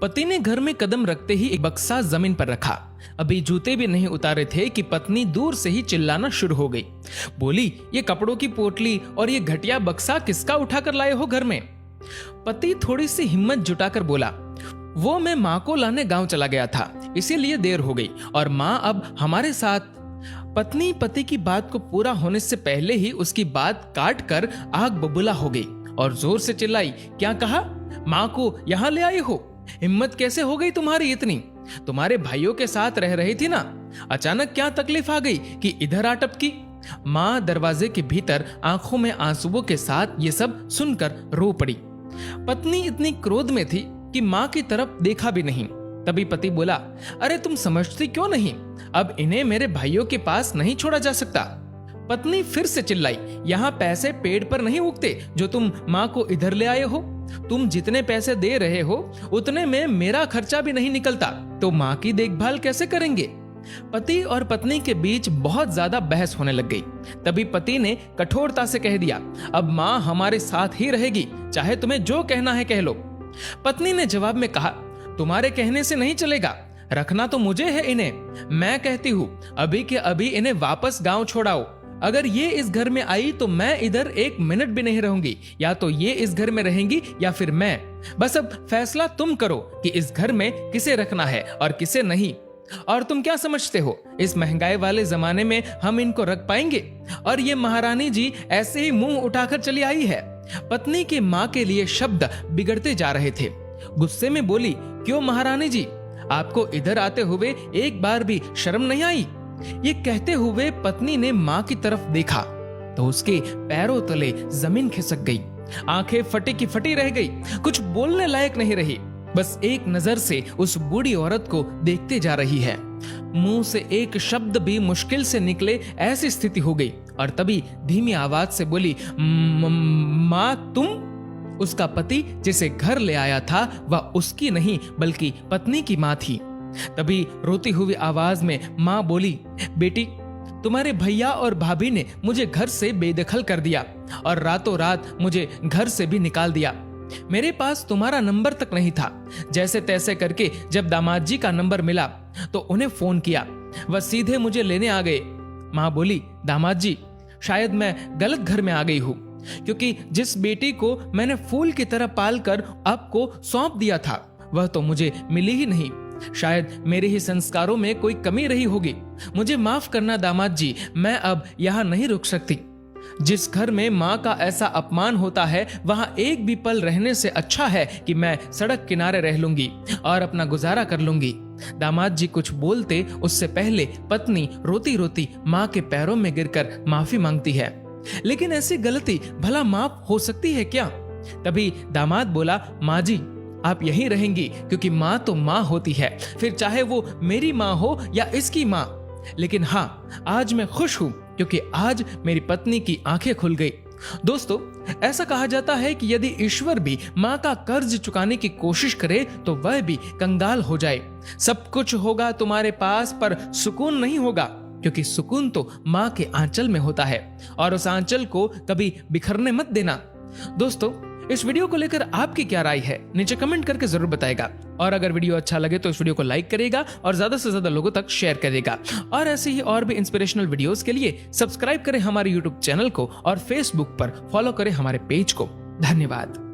पति ने घर में कदम रखते ही एक बक्सा जमीन पर रखा। अभी जूते भी नहीं उतारे थे कि पत्नी दूर से ही चिल्लाना शुरू हो गई। बोली, ये कपड़ों की पोटली और ये घटिया बक्सा किसका उठाकर लाए हो घर में? पति थोड़ी सी हिम्मत जुटाकर बोला, वो मैं माँ को लाने गांव चला गया था, इसीलिए देर हो गई और माँ अब हमारे साथ। पत्नी पति की बात को पूरा होने से पहले ही उसकी बात काट कर आग बबूला हो गई और जोर से चिल्लाई, क्या कहा? माँ को यहाँ ले आई हो? हिम्मत कैसे हो गई तुम्हारी इतनी? तुम्हारे भाइयों के साथ रह रही थी ना, अचानक क्या तकलीफ आ गई कि इधर आ टपकी? माँ दरवाजे के भीतर आंखों में आंसुओं के साथ ये सब सुनकर रो पड़ी। पत्नी इतनी क्रोध में थी कि माँ की तरफ देखा भी नहीं। तभी पति बोला, अरे तुम समझती क्यों नहीं? अब इन्हें मेरे भाइयों के पास नहीं छोड़ा जा सकता। पत्नी फिर से चिल्लाई, यहाँ पैसे पेड़ पर नहीं उगते जो तुम माँ को इधर ले आए हो। तुम जितने पैसे दे रहे हो उतने में मेरा खर्चा भी नहीं निकलता, तो माँ की देखभाल कैसे करेंगे? पति और पत्नी के बीच बहुत ज्यादा बहस होने लग गई। तभी पति ने कठोरता से कह दिया, अब माँ हमारे साथ ही रहेगी, चाहे तुम्हें जो कहना है कह लो। पत्नी ने जवाब में कहा, तुम्हारे कहने से नहीं चलेगा, रखना तो मुझे है इन्हें। मैं कहती हूँ अभी के अभी इन्हें वापस गांव छोड़ाओ। अगर ये इस घर में आई तो मैं इधर एक मिनट भी नहीं रहूंगी, या तो ये इस घर में रहेंगी या फिर मैं। बस अब फैसला तुम करो कि इस घर में किसे रखना है और किसे नहीं। और तुम क्या समझते हो, इस महंगाई वाले जमाने में हम इनको रख पाएंगे? और ये महारानी जी ऐसे ही मुंह उठाकर चली आई है। पत्नी के माँ के लिए शब्द बिगड़ते जा रहे थे। गुस्से में बोली, क्यों महारानी जी, आपको इधर आते हुए एक बार भी शर्म नहीं आई? ये कहते हुए पत्नी ने माँ की तरफ देखा तो उसके पैरों तले जमीन खिसक गई। आंखें फटी की फटी रह गई, कुछ बोलने लायक नहीं रही। बस एक नजर से उस बूढ़ी औरत को देखते जा रही है। मुंह से एक शब्द भी मुश्किल से निकले ऐसी स्थिति हो गई। और तभी धीमी आवाज से बोली, माँ तुम? उसका पति जिसे घर ले आया था वह उसकी नहीं बल्कि पत्नी की माँ थी। तभी रोती हुई आवाज में माँ बोली, बेटी तुम्हारे भैया और भाभी ने मुझे घर से बेदखल कर दिया और रातों रात मुझे घर से भी निकाल दिया। मेरे पास तुम्हारा नंबर तक नहीं था। जैसे तैसे करके जब दामाद जी का नंबर मिला तो उन्हें फोन किया, वह सीधे मुझे लेने आ गए। माँ बोली, दामाद जी शायद मैं गलत घर में आ गई हूँ, क्योंकि जिस बेटी को मैंने फूल की तरह पाल कर आपको सौंप दिया था वह तो मुझे मिली ही नहीं। शायद मेरे ही संस्कारों में कोई कमी रही होगी। मुझे माफ करना दामाद जी, मैं अब यहाँ नहीं रुक सकती। जिस घर में माँ का ऐसा अपमान होता है वहां एक भी पल रहने से अच्छा है कि मैं सड़क किनारे रह लूंगी और अपना गुजारा कर लूंगी। दामाद जी कुछ बोलते उससे पहले पत्नी रोती रोती माँ के पैरों में गिरकर माफी मांगती है। लेकिन ऐसी गलती भला माफ हो सकती है क्या? तभी दामाद बोला, माँ जी आप यहीं रहेंगी, क्योंकि माँ तो माँ होती है, फिर चाहे वो मेरी माँ हो या इसकी माँ। लेकिन हाँ, आज मैं खुश हूं क्योंकि आज मेरी पत्नी की आंखें खुल गई। दोस्तों, ऐसा कहा जाता है कि यदि ईश्वर भी माँ का कर्ज चुकाने की कोशिश करे तो वह भी कंगाल हो जाए। सब कुछ होगा तुम्हारे पास पर सुकून नहीं होगा, क्योंकि सुकून तो माँ के आंचल में होता है और उस आंचल को कभी बिखरने मत देना। दोस्तों, इस वीडियो को लेकर आपकी क्या राय है नीचे कमेंट करके जरूर बताएगा। और अगर वीडियो अच्छा लगे तो इस वीडियो को लाइक करेगा और ज्यादा से ज्यादा लोगों तक शेयर करेगा। और ऐसे ही और भी इंस्पिरेशनल वीडियोस के लिए सब्सक्राइब करें हमारे यूट्यूब चैनल को और फेसबुक पर फॉलो करें हमारे पेज को। धन्यवाद।